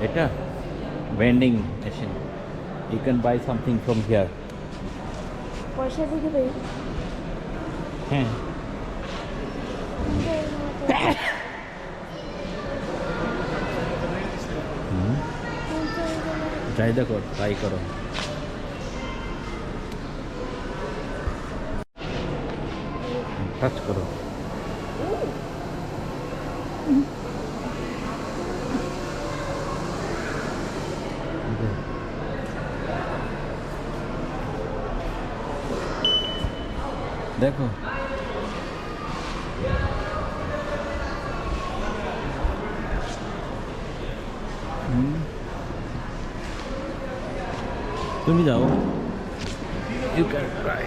এটা vending machine. You can buy something from here. পয়সা দিয়ে দেবে হ্যাঁ যাই দেখো ট্রাই করো টাচ করো দেখো তুমি যাও ইউ ক্যান ট্রাই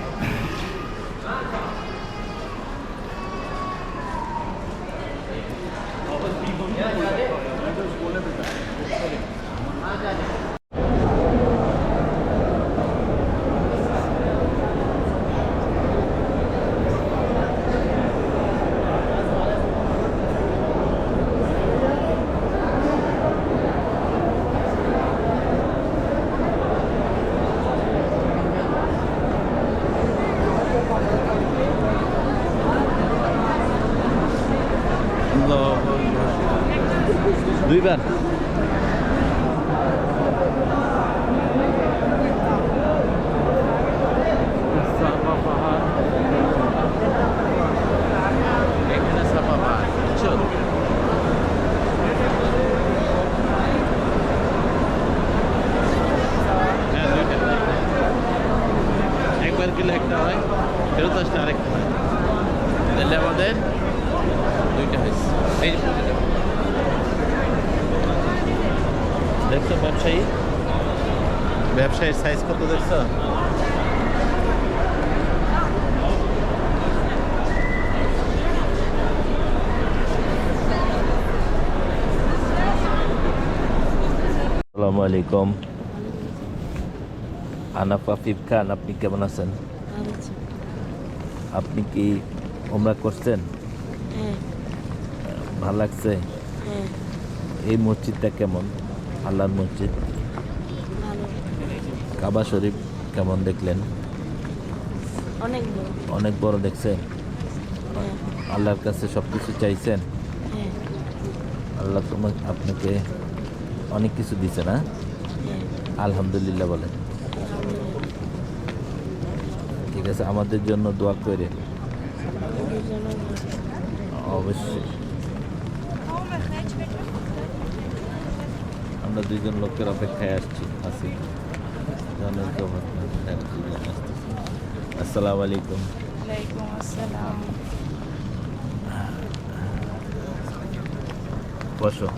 দুইবার একবার গেলে একটা হয় ফেরত আসলে আরেকটা হয় তাহলে আমাদের দুইটা হয়েছে এই যে দেখছো ব্যবসায়ীর সাইজ কত দেখছো আসসালামু আলাইকুম আনাফ আফিফ খান আপনি কেমন আছেন আপনি কি ওমরা করছেন ভালো লাগছে এই মসজিদটা কেমন আল্লাহর মসজিদ কাবা শরীফ কেমন দেখলেন অনেক বড় দেখছেন আল্লাহর কাছে সব কিছু চাইছেন আল্লাহ আপনাকে অনেক কিছু দিছে না আলহামদুলিল্লাহ বলেন ঠিক আছে আমাদের জন্য দোয়া করে অবশ্যই আমরা দুইজন লোকের অপেক্ষায় আছি আসসালামু আলাইকুম বসো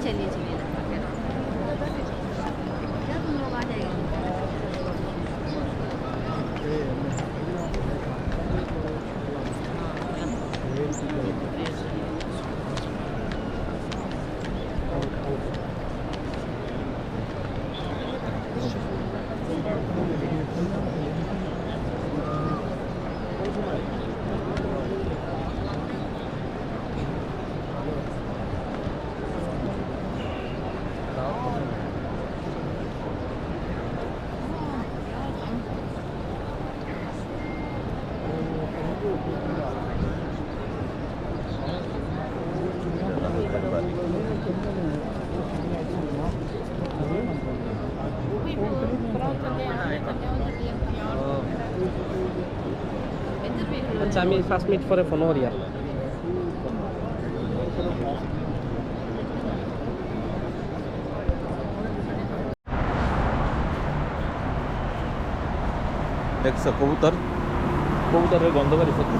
चलिए चलिए क्या तुम लोग आ जाएंगे আচ্ছা আমি 5 মিনিট পরে ফোন করি আর দেখছো কবুতরের গন্ধ বাড়ি সত্যি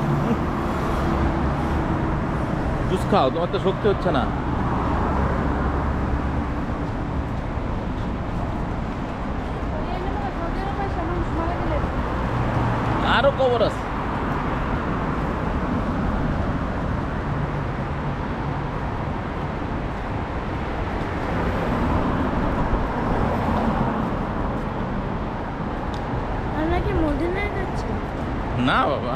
জুস খাও তোমার তো শক্তি হচ্ছে না আরো কবর আছে না বাবা,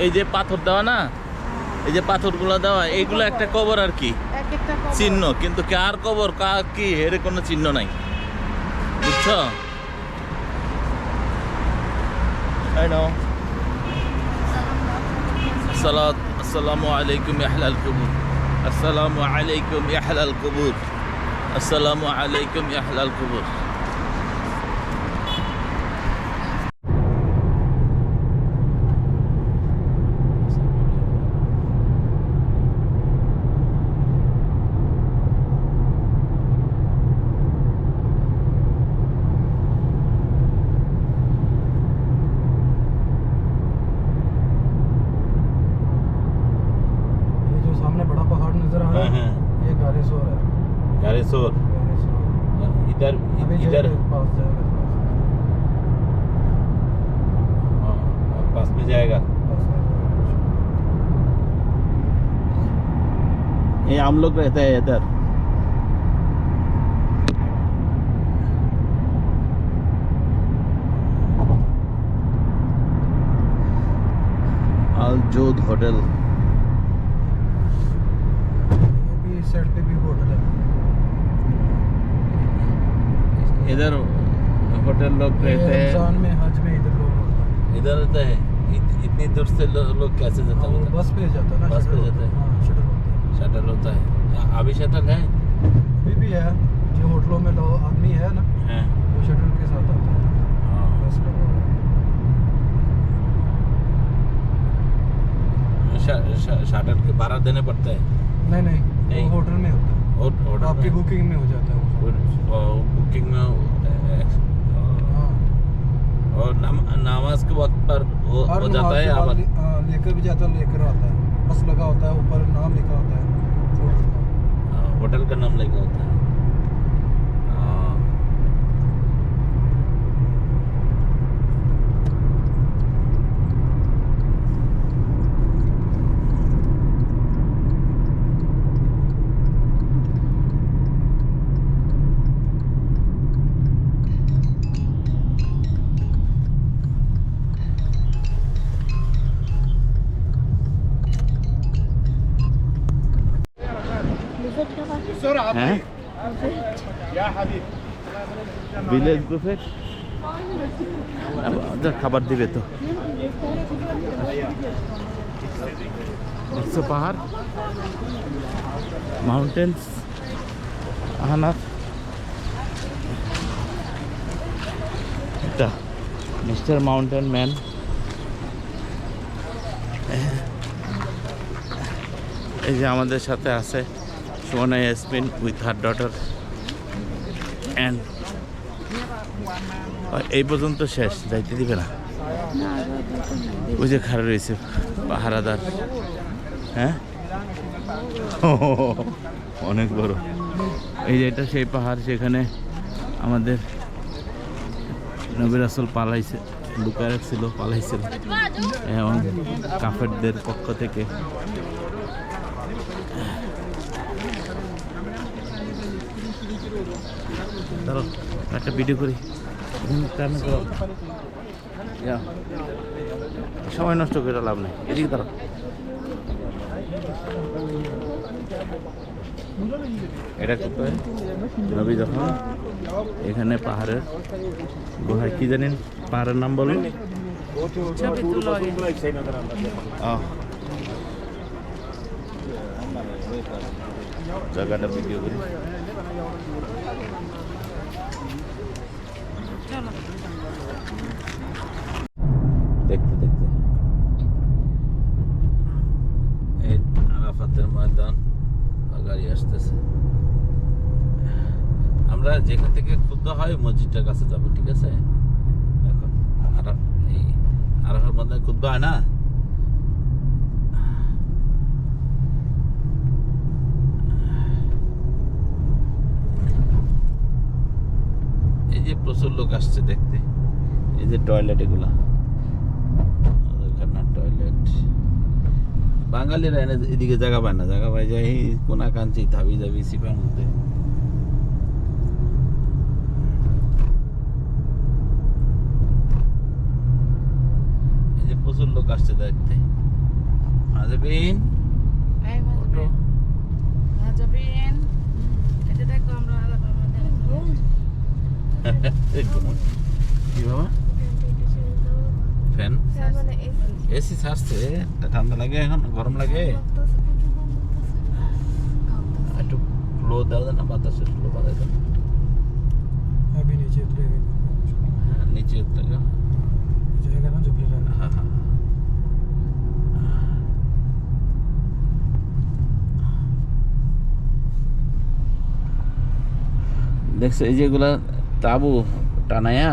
এই যে পাথর দেওয়া না, এই যে পাথরগুলো দেওয়া, এইগুলো একটা কবর আর কি, এক একটা কবর। চিহ্ন, কিন্তু কার কবর কার কি এর কোনো চিহ্ন নাই, বুঝছো? আসসালামু আলাইকুম আহলাল কুবুর, আসসালামু আলাইকুম আহলাল কুবুর, আসসালামু আলাইকুম আহলাল কুবুর। ये जो सामने बड़ा पहाड़ नजर आ रहा है, ये गारेसोर है। गारेसोर गारेसोर इधर अभी इधर पास जाएगा, पास में जाएगा। पास में ये हम लोग रहते हैं इधर। अल जोध होटल, ये भी इस साइड पे भी होटल है। इधर होटल लोग ये रहते हैं, रमजान में हज में इधर लोग होता है। इधर रहता है। इतनी दूर से लोग कैसे जाते हाँ, वो हैं? बस पे जाता है ना, बस पे शटल जाता है। होता हाँ, शटल होता है। शटल होता है, अभी शटल है? अभी भी है, जो होटलों में लोग आदमी है ना, हैं। वो शटल के साथ आता है, हाँ। बस लगा हुआ है। शटल के 12 देने पड़ते हैं। नहीं नहीं। वो होटल में होता है, और होटल आपकी में बुकिंग में हो जाता है वो। बुकिंग में हाँ, और नमाज के वक्त पर हो हर जाता है। नमाज के अब बाद लेकर भी जाता है, लेकर आता है, बस लगा होता है, ऊपर नाम लिखा होता है होटल का। होटल का नाम लिखा होता है। हाँ। বুফেট খাবার হ্যাঁ, ভিলেজ বুফেট খাবার দিবে তো। দেখছো পাহাড়, মাউন্টেন্স, আহানাথ, এটা মিস্টার মাউন্টেন ম্যান। এই যে আমাদের সাথে আছে সোনা Yasmin with her daughter, and এই পর্যন্ত শেষ, যাইতে দিবে না। ওই যে খাড়া রয়েছে পাহারাদার, হ্যাঁ অনেক বড়। এই যে এটা সেই পাহাড়, সেখানে আমাদের নবী রাসূল পালাইছে, লুকায় রাখছিল, পালাইছিল, এবং কাফেরদের পক্ষ থেকে। ধরো একটা ভিডিও করি, সময় নষ্ট করে লাভ নেই, এদিকে ধরো। এটা করতে হয় নবী যখন এখানে পাহাড়ের গুহায়, কি জানেন পাহাড়ের নাম বলুন? জায়গাটা ভিডিও করি। দেখতে দেখতে এই আরাফাতের ময়দান, গাড়ি আসতেছে। আমরা যেখান থেকে খুদ্া হয় মসজিদটার কাছে যাবো, ঠিক আছে? এখন এই আরাফার ময়দানে খুদ্া হয় না, এই যে প্রচুর লোক আসছে দেখতে। এই যে টয়লেট, এগুলা টয়লেট, বাঙালিরা এনে এদিকে জায়গা পায় না, জায়গা পাই যায় কোনা কাঞ্চি ধাবি যাবি সিপার মধ্যে। একটু কি বাবা ফ্যান মানে এসি ছাড়ছে তা ঠান্ডা লাগে এখন গরম লাগে একটু ফ্লো দেওয়া যায় না বাতাসের ফ্লো বাড়াই দেন अभी नीचे उतरेगा হ্যাঁ নিচে উঠতেगा जाएगा ना जब ले रहा হ্যাঁ হ্যাঁ দেখছো এই যেগুলা তাবু টানায়া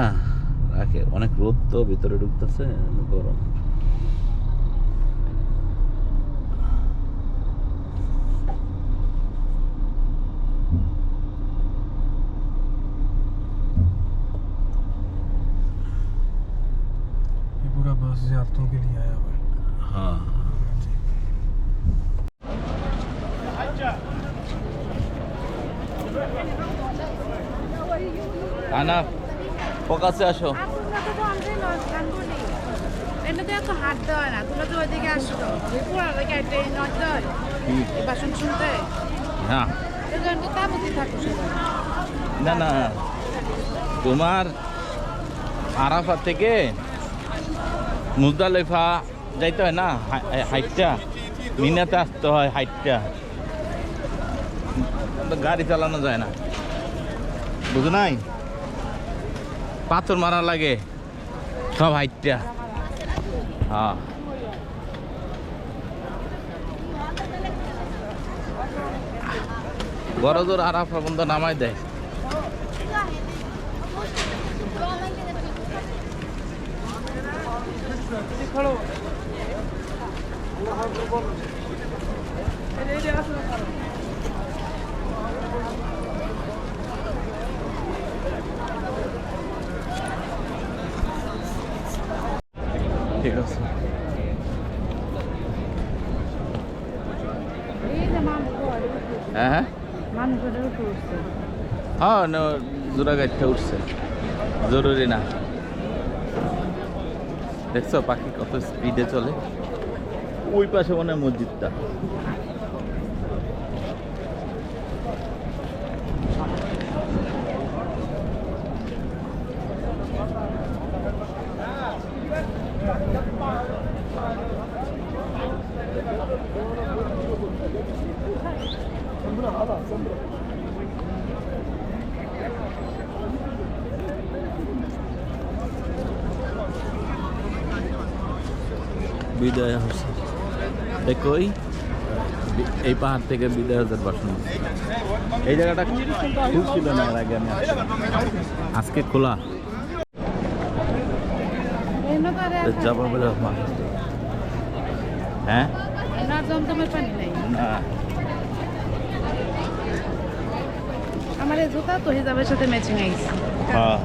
রাখে অনেক রোদ তো ভিতরে ঢুকতেছে গরম ये पूरा बस ज़ियारतों के लिए आया हुआ है হ্যাঁ আনা ফোকাসে আসো এমনিতে এত হাত দেওয়া না তোমরা তো ওইদিকে আসছো পুরানো ক্যাটে নজর এবার শুনতে হ্যাঁ এই জন্য তাবুতি থাকো না না তোমার আরাফা থেকে মুজদালিফা যাইতে হয় না হাইটটা মিনাতে আসতে হয় হাইটটা গাড়ি চালানো যায় না বুঝো নাই পাথর মারা লাগে সব হাইটটা হ্যাঁ বড় জোর আরাফা বন্ধ নামাই দেয় ঠিক আছে এই যে মানুষ হ্যাঁ হ্যাঁ মানুষের উপর উঠছে হ্যাঁ জোড়া গাড়িটা উঠছে জরুরি না দেখছো পাখি কত স্পিডে চলে ওই পাশে মনে হয় মসজিদটা বিদায় হচ্ছে দেখো এই পাহাড় থেকে বিদায় হাজার বাসন এই জায়গাটা খুলছিল না এর আগে আমি আজকে খোলা যাবো বলে হ্যাঁ এনার জমজমের পানি নাই না আমার এই জুতা তো হিজাবের সাথে ম্যাচিং আইছে হ্যাঁ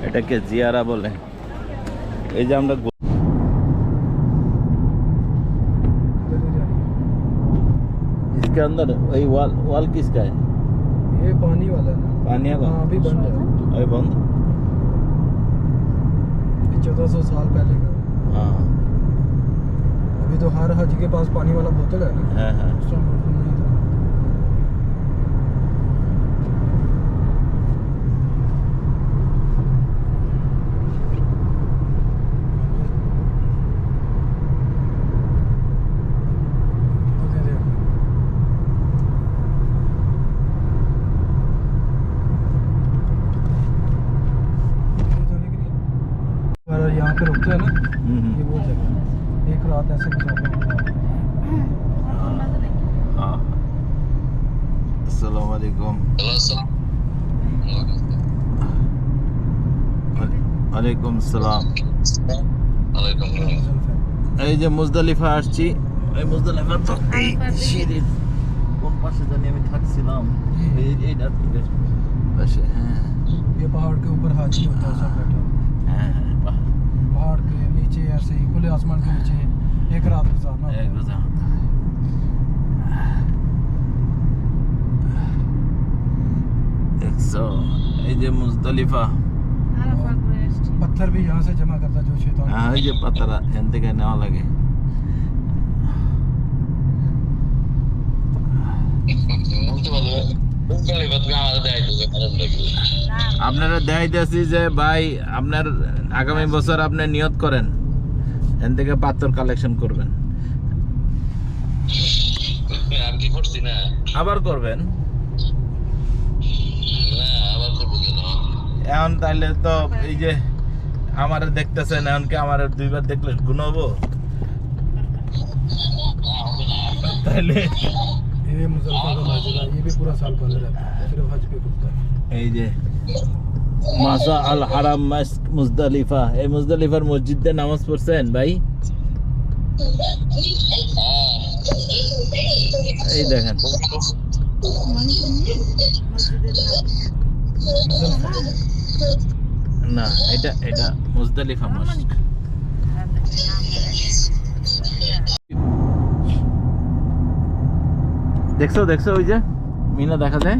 এটাকে জিয়ারা বলে এই যে আমরা इसके अंदर वही वाल किसका है ये पानी वाला है ना पानी का हाँ अभी बंद है अभी बंद 1400 साल पहले का हाँ अभी तो हर हाजी के पास पानी वाला बोतल है ना हाँ हाँ उस टाइम बोतल नहीं था यहाँ पे रुकते हैं ना ये वो जगह एक रात ऐसे गुजारना हाँ अस्सलाम वालेकुम वालेकुम सलाम এই যে মুজদালিফা আসছি এই মুজদালিফা তো এই সিঁড়ির কোন পাশে জানি আমি থাকছিলাম এইটা পাশে হ্যাঁ ये पहाड़ के ऊपर हाजी होता है सब बैठा হ্যাঁ पहाड़ के नीचे ऐसे ही खुले आसमान के नीचे एक रात गुजारना होता है। एक गुजार এই যে মুজদালিফা আরাফাত করে আসছি पत्थर पत्थर भी यहाँ से जमा करता जो शैतान। হ্যাঁ ওই যে পাতারা এখান থেকে নেওয়া লাগে। আপনারা দেখাইতেছি যে ভাই আপনার আগামী বছর আপনি নিয়ত করেন এখান থেকে পাথর কালেকশন করবেন। আমি করছি না, আবার করবেন না আবার করবো কেন? এখন তাহলে তো এই যে আমার দেখতেছেন এখন কি আমার দুইবার দেখলে গুণ হবো তাহলে ये मुजफ्फर का मस्जिद है, ये भी पूरा साल बंद रहता है, सिर्फ हज पे खुलता है। এই যে মাসা আল হারাম মুজদালিফা, এই মুজদালিফার মসজিদে নামাজ পড়ছেন ভাই? এই দেখেন না, এটা এটা মুজদালিফা মসজিদ। দেখছো দেখছো ওই যে মিনা দেখা যায়।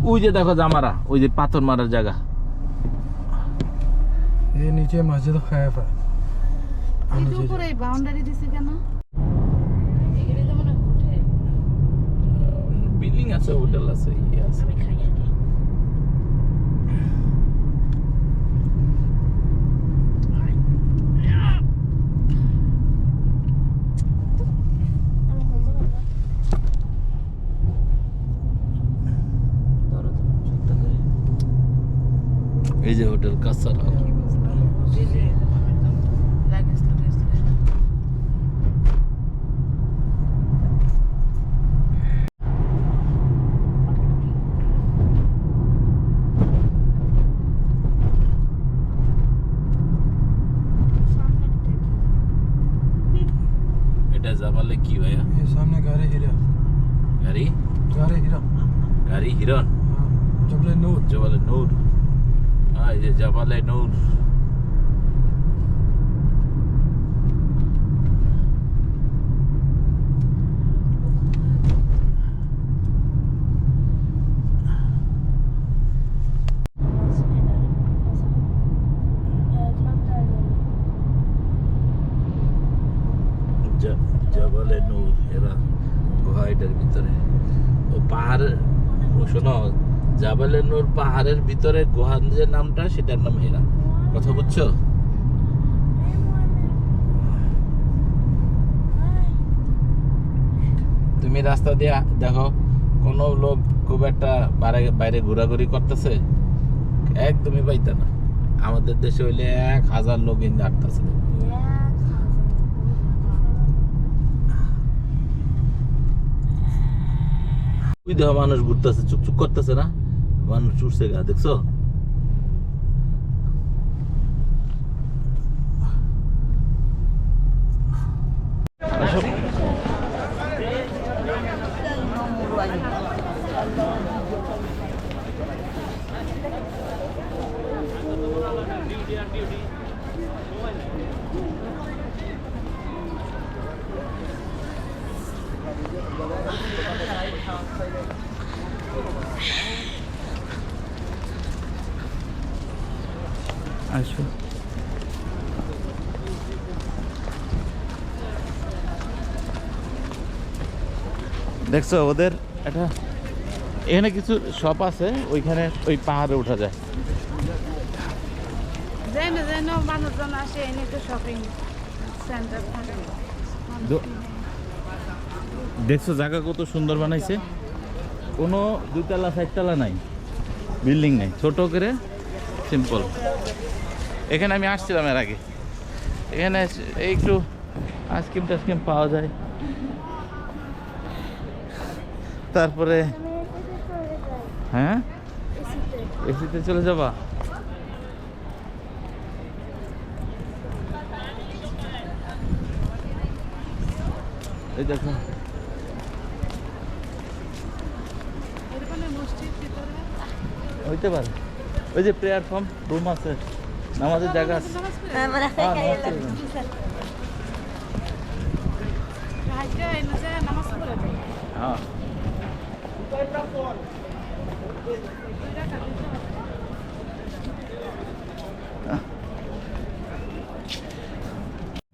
ওই যে দেখো জামারা, ওই যে পাথর মারার জায়গা। ये नीचे मस्जिद खैफ है। এই যে উপরে এই বাউন্ডারি দিছে কেন? এগুলো তো মনে উঠে বিল্ডিং আছে, হোটেল আছে, ইয়ে আছে। আমি খাই আগে। এই যে হোটেল কাসারা। এটা জাবালে কি ভাইয়া? ये सामने गारे हीरा, গাড়ি गारे हीरा, গাড়ি হিরন, हाँ, जबले नूर। জবালে নূর। এই যে জবালে নূর। জবালে নূর, এরা গুহা এটার ভিতরে। ও পাহাড়, শোনো, জাবালে নূর পাহাড়ের ভিতরে গুহার যে নামটা সেটার নাম হেরা। কথা বুঝছো? তুমি রাস্তা দিয়ে দেখো কোনো লোক খুব একটা বাইরে ঘোরাঘুরি করতেছে, একদমই পাইতা না। আমাদের দেশে হইলে 1000 লোক ইন্দে আটতেছে। ওই দেখো মানুষ ঘুরতেছে, চুপচুপ করতেছে না, মানুষ উঠছে গা, দেখছো? আসো, দেখছো ওদের এটা এখানে কিছু শপ আছে, ওইখানে ওই পাহাড়ে ওঠা যায়। যেন যেন মানুষজন আসে এনে তো শপিং সেন্টার থাকে। দেখছো জায়গা কত সুন্দর বানাইছে, কোনো 2 তলা 4 তলা নাই, বিল্ডিং নেই, ছোট করে সিম্পল। এখানে আমি আসছিলাম এর আগে, এখানে এই একটু আইসক্রিম টাইসক্রিম পাওয়া যায়। তারপরে হ্যাঁ এসিতে চলে যাবা? এই দেখো এরকম মসজিদ ভিতরে হইতে পারে, ওই যে প্রেয়ার ফর্ম রুম আছে, নামাজের জায়গা আছে। নামাজ পড়ে হ্যাঁ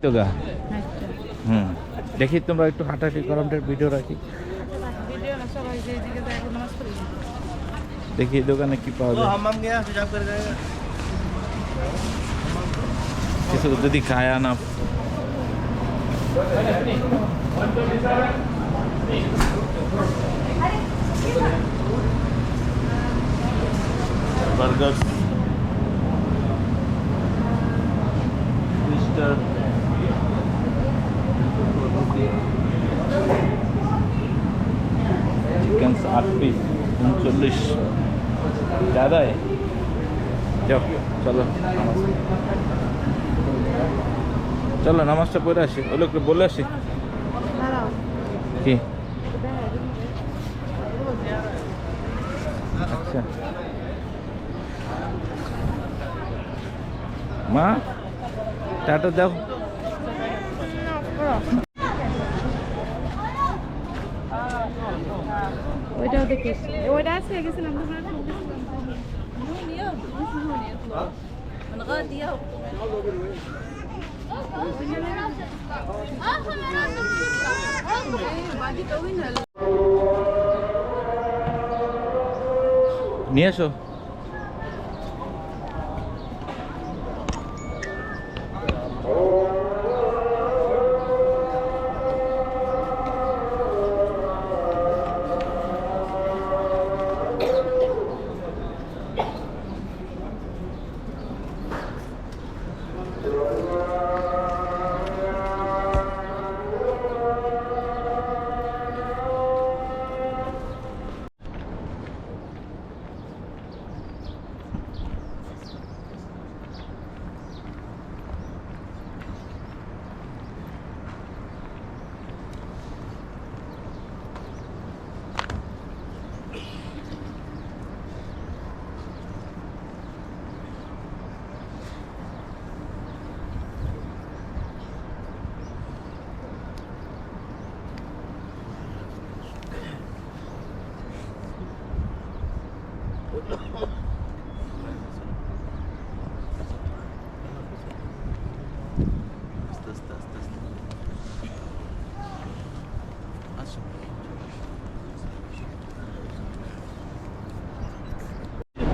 তো গা হুম দেখি তোমরা একটু হাঁটাহাঁটি করামটার ভিডিও রাখি ভিডিও না সবাই যে এদিকে যায় এখন নামাজ পড়ি দেখি এই দোকানে কি পাওয়া যায় हमाम गया हिसाब कर जाएगा কিছু যদি খায় না বার্গার মিস্টার চিকেন 8 পিস 39 ज़्यादा है যাও চলো নামাজ চলো নামাজটা পড়ে আসি ওই লোককে বলে আসি দাঁড়াও কি আচ্ছা মা টাটা দাও ওইটাও দেখিস ওইটা আছে গেছিলাম নিয়ে এসো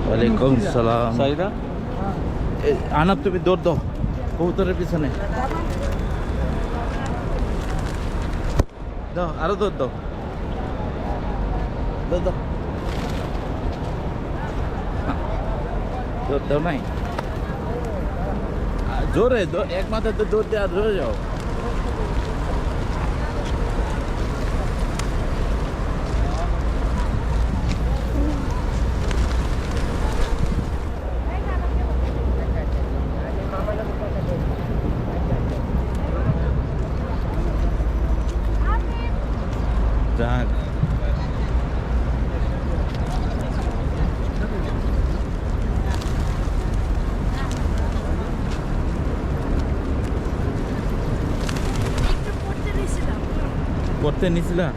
ওয়ালাইকুম সালাম সাইদা আনাব তুমি দৌড় দাও কবুতরের পিছনে দাও আরো দৌড় দাও দৌড় দাও দৌড় দাও নাই জোরে এক মাথায় তো দৌড় দিয়ে আর জোরে যাও যাক করতে নিছিলা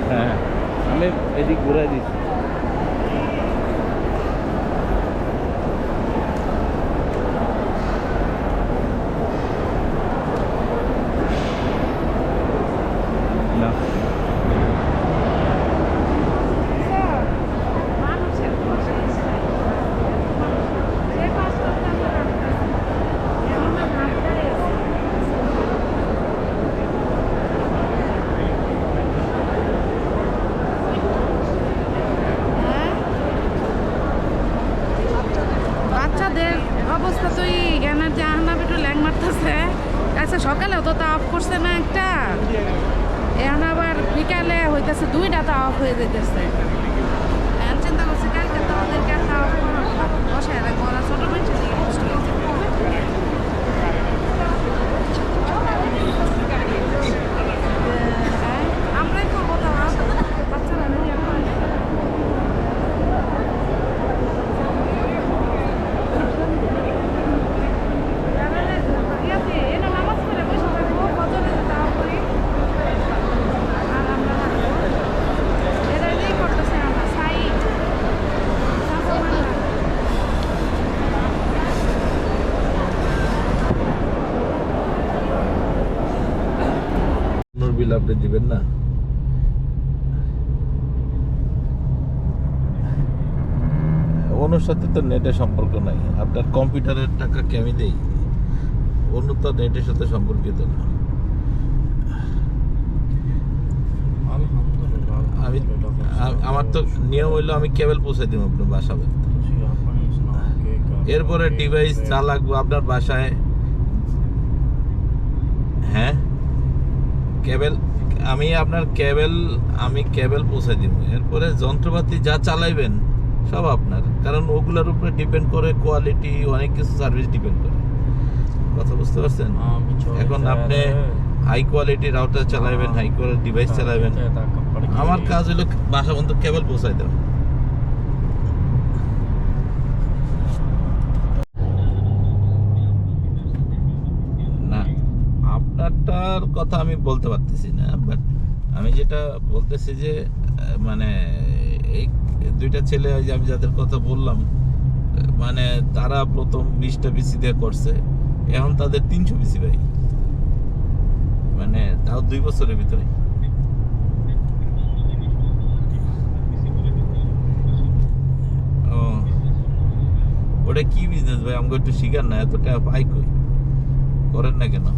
হ্যাঁ আমি এদিক ঘুরাই দিচ্ছি না মানুষ সকালে তো তা অফ করছে না একটা, এখন আবার বিকালে হইতেছে 2টা তা অফ হয়ে যেতেছে। এখন চিন্তা করছি কালকে তো আমাদেরকে একটা অফ বসায় রাখবো, ওরা ছোট মানুষের দিকে কষ্ট হয়েছে। আমরাই করবো তো, বাচ্চারা নেই এখন। বিল আপনি দিবেন না? ওনার সাথে তো নেটের সম্পর্ক নাই, আপনার কম্পিউটারের টাকা কি আমি দেই? অন্য তো নেটের সাথে সম্পর্কিত না। আমি আমার তো নিয়ম হইলো আমি কেবল পৌঁছে দিব আপনার বাসা। এরপরে ডিভাইস যা লাগবে আপনার বাসায়, হ্যাঁ কেবল আমি আপনার কেবল পৌঁছে দিব। এরপরে যন্ত্রপাতি যা চালাইবেন সব আপনার, কারণ ওগুলোর উপরে ডিপেন্ড করে কোয়ালিটি, অনেক কিছু সার্ভিস ডিপেন্ড করে। কথা বুঝতে পারছেন? এখন আপনি হাই কোয়ালিটি রাউটার চালাবেন, হাই কোয়ালিটি ডিভাইস চালাবেন, আমার কাজ হলো বাসা পর্যন্ত কেবল পৌঁছাই দেওয়া। না, আপনারটার কথা আমি বলতে পারতেছি না, বাট আমি যেটা বলতেছি যে মানে এই 2টা ছেলে যে আমি যাদের কথা বললাম, মানে তারা প্রথম 20টা পিসি দিয়ে করছে, এখন তাদের 300 পিসি ভাই, মানে তাও 2 বছরের ভিতরে। ও ওটা কি বিজনেস ভাই? আমাকে একটু শিখার না, এত টাকা পাই কই, করেন না কেন?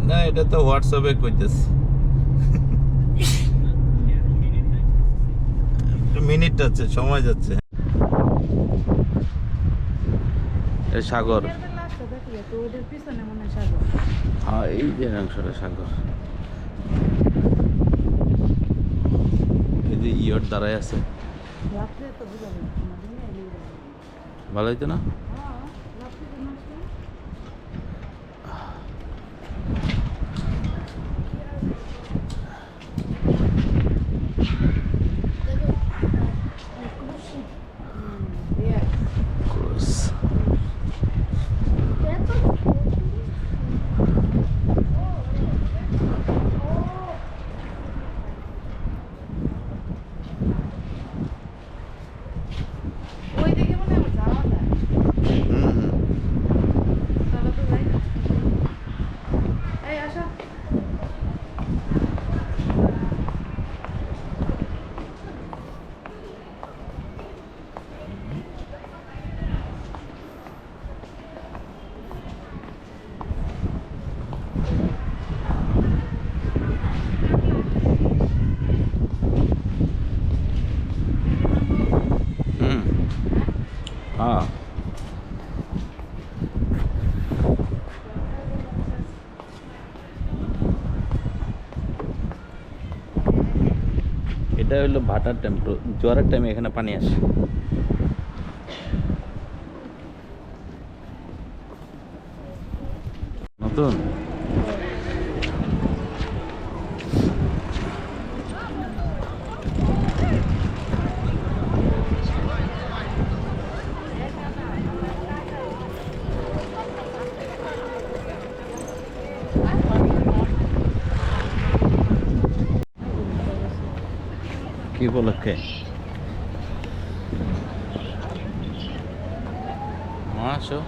না এটা তো হোয়াটসঅ্যাপে কইতেছি। মিনিট যাচ্ছে, সময় যাচ্ছে। সাগর, হ্যাঁ এই যে অংশটা সাগর, এই যে ইয়র দাঁড়ায় আছে, ভালো হইতো না? হ্যাঁ এটা হলো ভাটার টাইম, জোয়ারের টাইমে এখানে পানি আসে। নতুন কি উপলক্ষে? আসো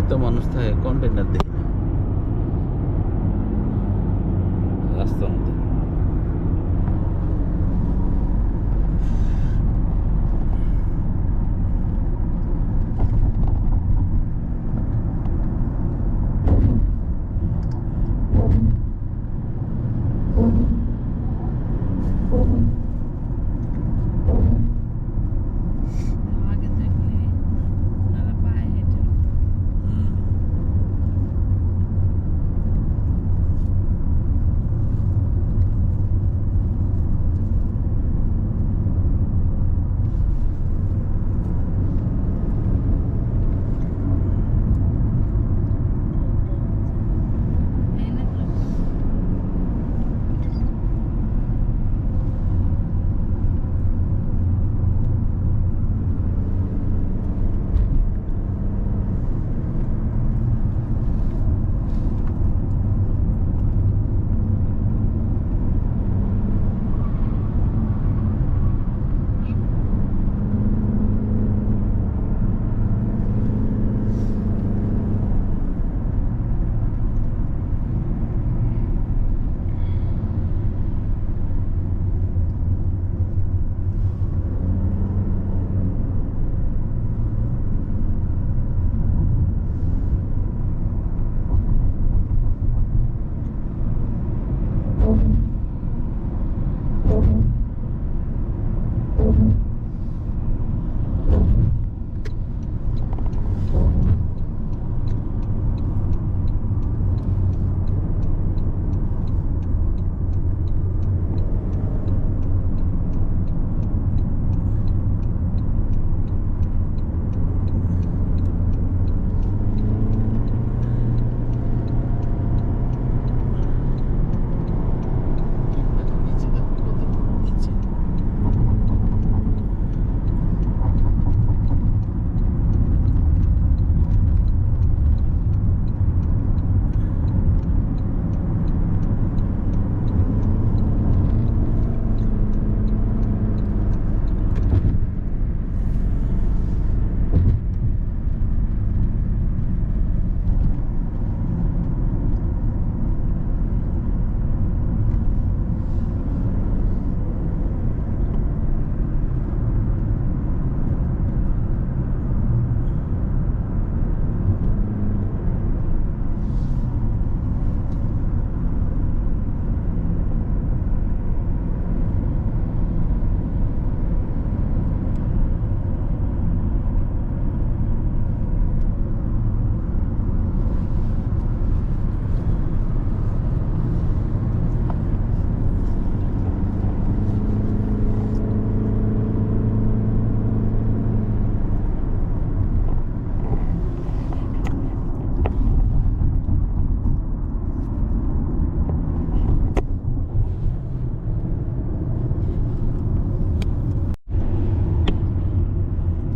এত মানুষ থাকে কন্টেনার দেখি না রাস্তার মধ্যে। আগে দেখলে ওনারা পায়ে হেঁটে উঠতো। এই না তো।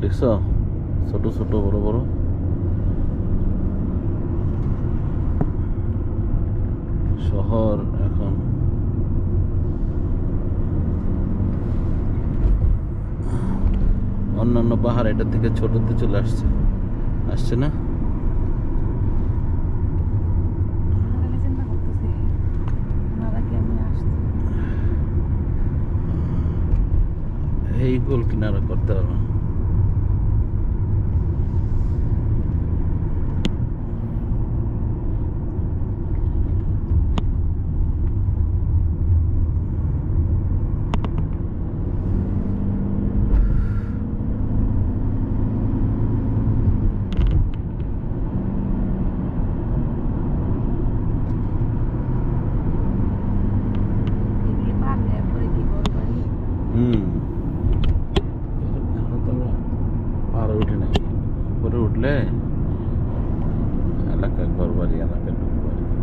দেখছো ছোট ছোট বড় বড় শহর এখন অন্যান্য পাহাড় এটা থেকে ছোটতে চলে আসছে না। তাহলে চিন্তা করতেছি ওনারা কেমনে আসতো। এই গোল কিনারা করতে পারবো না। এগুলি পার দেওয়ার পরে কি করবো? এখন তো আমরা পাহাড়ে উঠি নাই, উপরে উঠলে এলাকা ঘর বাড়ি এলাকা ঢুকবো আর কি।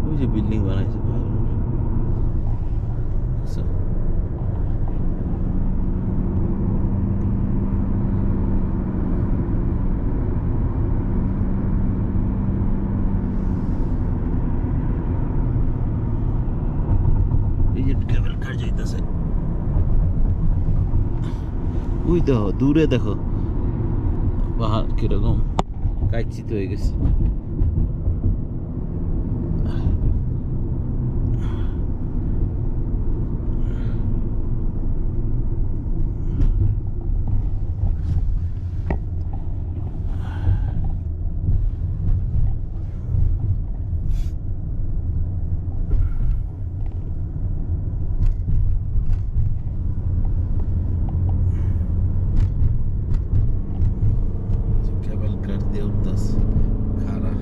ওই যে বিল্ডিং বানাইছে পাহাড়ের উপর। আচ্ছা ওই দেখো দূরে দেখো পাহাড় কিরকম কাইচিত হয়ে গেছে। কেবল কার দিয়ে উঠতেছে খারা।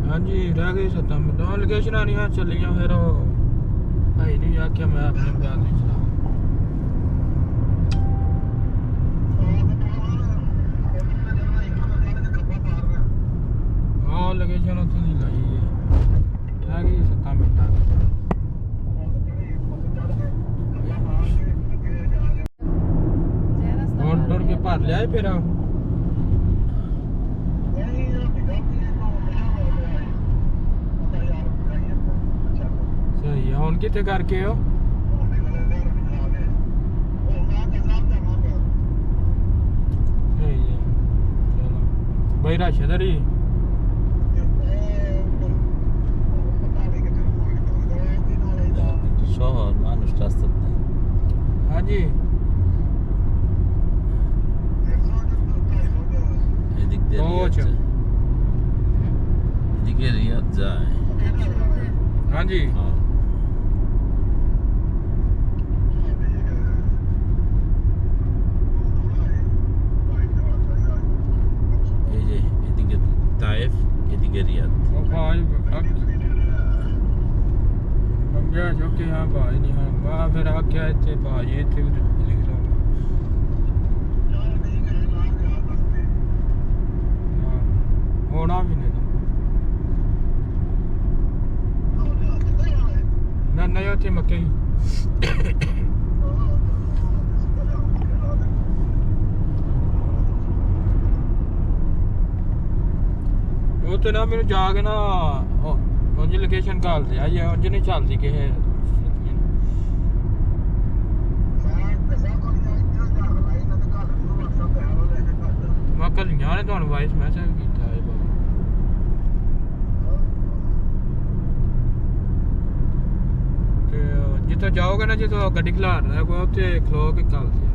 ਹਾਂਜੀ ਰਹਿ ਗਏ 7 ਮਿੰਟ ਲੋਕੇਸ਼ਨ ਆਣੀਆਂ ਚੱਲੀਆਂ ਫਿਰ ਉਹ ਭਾਈ ਨੇ ਆਖਿਆ ਮੈਂ ਆਪਣੇ ਬਿਆਨ ਨਹੀਂ ਚਲਾ ਆਹ ਲੋਕੇਸ਼ਨ ਉੱਥੋਂ ਦੀ ਲਾਈ ਹੈ ਰਹਿ ਗਈ 7 ਮਿੰਟਾਂ ਹੁਣ ਟੁਰ ਕੇ ਭਰ ਲਿਆ ਫਿਰ ਸਹੀ ਆ ਹੁਣ ਕਿੱਥੇ ਕਰਕੇ ਹੋ ਸਹੀ ਆ ਚਲੋ ਬਈ ਰਾਸ਼ਦਰੀ শহর মানুষ রাস্তা নাই। ਹਾਂਜੀ এদিক দিয়ে ও, রিয়াদ আচ্ছা। যায়। এদিকে রিয়াদ যায়। ਹਾਂਜੀ হ্যাঁ। এই যে এদিকে তায়েফ এদিকে রিয়াদ। ਉਹ ਭਾਈ ਮੰਗਿਆ ਜੋ ਕਿ ਹਾਂ ਭਾਈ ਨਹੀਂ ਹਾਂ ਬਾ ਫਿਰ ਆਖਿਆ ਇੱਥੇ ਭਾਈ ਇੱਥੇ ਵੀ ਲਿਖ ਲਾ ਹੋਣਾ ਵੀ ਨਹੀਂ ਨਾ ਨਾ ਉੱਥੇ ਮੱਕੇ ਹੀ ਉਹ ਤੇ ਨਾ ਮੈਨੂੰ ਜਾ ਕੇ ਨਾ ਉਂਝ ਲੋਕੇਸ਼ਨ ਕਾਲ ਤੇ ਆਈ ਉਂਝ ਨਹੀਂ ਚੱਲਦੀ ਕਿਸੇ ਮੈਂ ਕੱਲ ਨੇ ਤੁਹਾਨੂੰ ਵਾਇਸ ਮੈਸੇਜ ਕੀਤਾ ਹੈ ਬਾਬਾ ਤੇ ਜਿੱਥੇ ਜਾਓਗੇ ਨਾ ਜਿੱਥੇ ਗੱਡੀ ਖਲਾਰ ਰਿਹਾ ਕੋਈ ਉੱਥੇ ਖਲੋ ਕੇ ਕਾਲ ਤੇ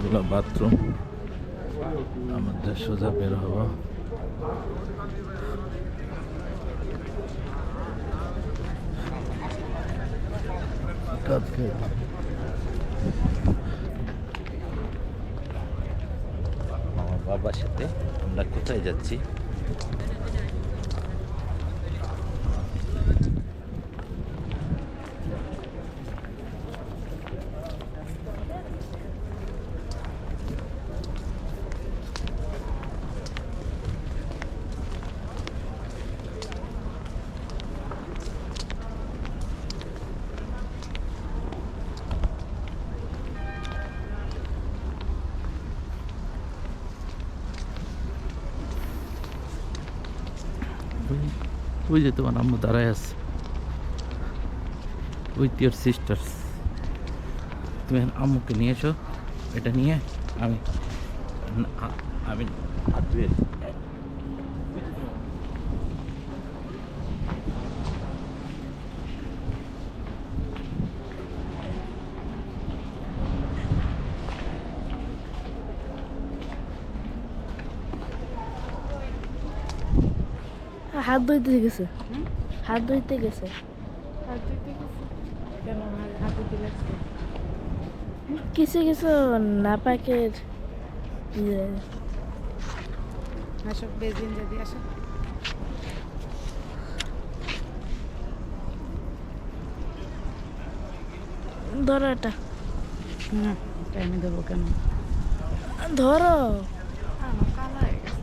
এগুলো বাথরুম। আমাদের সোজা বের হব। আমার বাবার সাথে আমরা কোথায় যাচ্ছি? ওই যে তোমার আম্মু দাঁড়ায় আছে, উইথ ইয়োর সিস্টার্স। তুমি এখন আম্মুকে নিয়ে এসো, এটা নিয়ে আমি আমি হাত ধুয়ে হাত ধুইতে গেছে, হাত ধুইতে গেছে। কেন হাত দিতে লাগছে? কিছু কিছু নাপাকের আসো বেজিন যদি আসো। ধরো এটা, না এটা আমি দেবো কেন? ধরো। কালা হয়ে গেছে।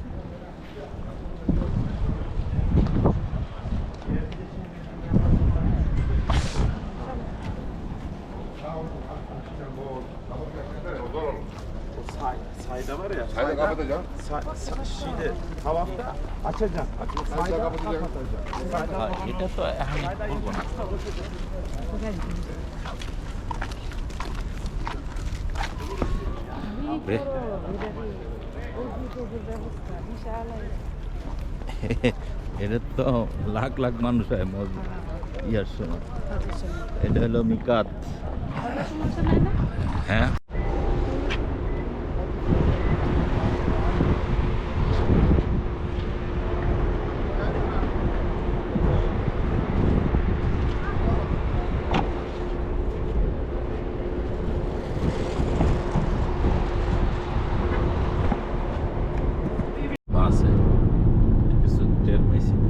এটা তো এখন বলবো না। এটা তো লাখ লাখ মানুষ হয় ইয়ার সময়। এটা হলো মিকাত। হ্যাঁ বাসে কিছু টের পাইছি না।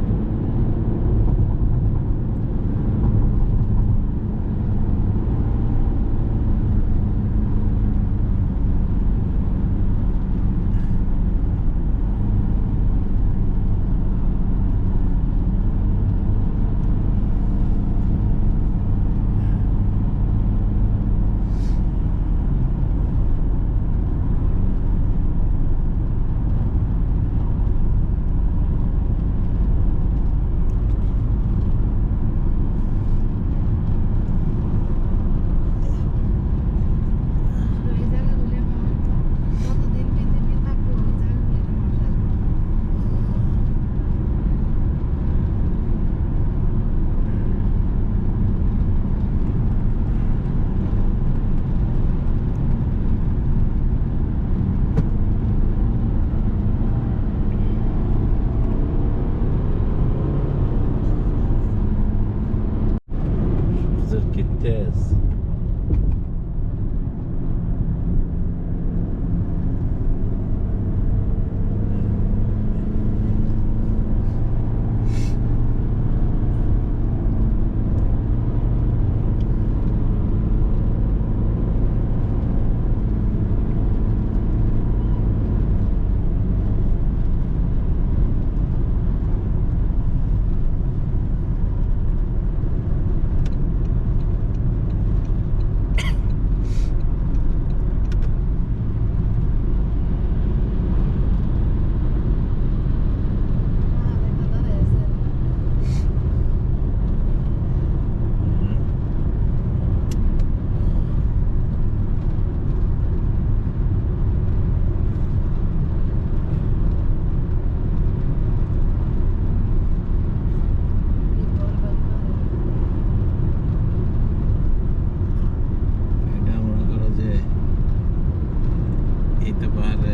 দেখতে পাহাড়ে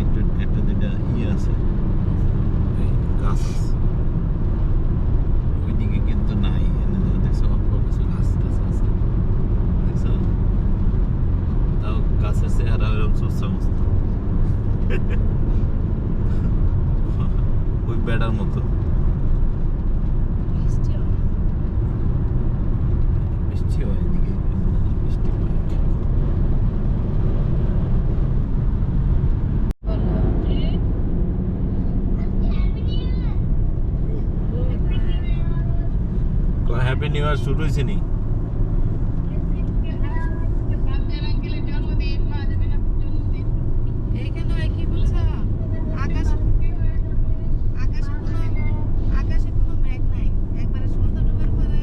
একটু একটু দুটা আছে এই গাছ আছে ওইদিকে কিন্তু নাই এনে দেখছো অল্প কিছু গাছ টাছ আছে দেখছো তাও গাছের চেহারা এরকম সুস্থ মস্ত ওই বেড়ার মতো বৃষ্টি হয় এদিকে বৃষ্টি হয় হ্যাপি নিউ ইয়ার শুরু হয়েছে নি এইখানে কি বলছো আকাশে কোনো মেঘ নাই একবারে সূর্য ডুবার পরে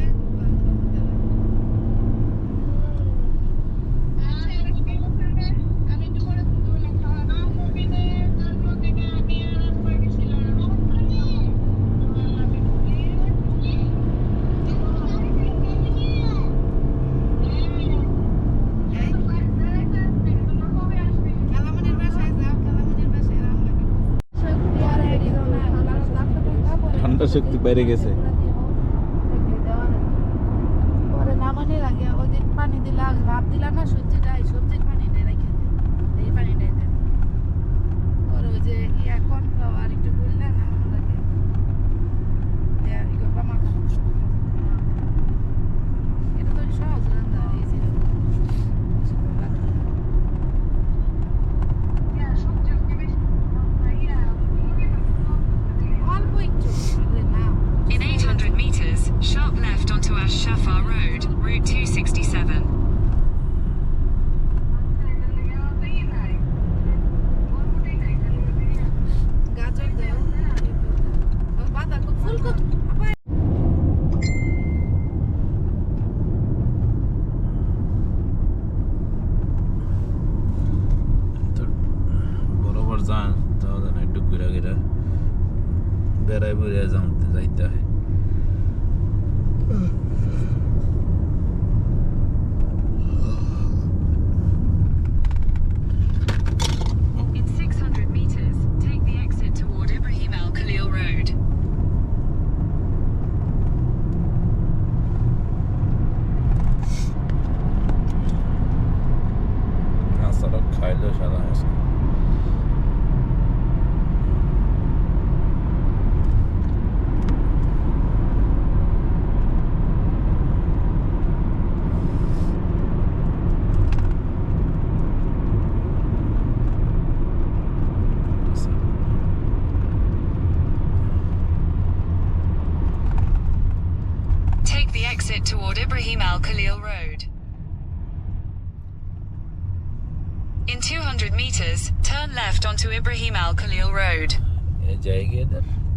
কালামানির বাসায় যাও কালামানির বাসায় রাম লাগে ঠান্ডা শক্তি বেড়ে গেছে পরে নামানির আগে ওই দিন পানি দিলা ভাত দিলা না সবজির পানিটাই রেখে দে এই পানিটাই দেন ওর ওই যে কর্নফ্লাওয়ার একটু বললে নামানো লাগে এটা তো সহজ রান্না এই ছিল অল্প একটু না In 800 meters, sharp left onto Ash Shafar Road, Route 267. গাজর দাও বাঁধাকপি ফুলকপি তো বরাবর যান তাও যেন একটু ঘুরে ঘুরে বেড়াই বেড়ে যাইতে হয় In 600 meters, take the exit toward Ibrahim Al Khalil Road. রাস্তাটা খাইলেও সারা আছে Take the exit toward Ibrahim Al Khalil Road. In 200 meters, turn left onto Ibrahim Al Khalil Road. এই জায়গায়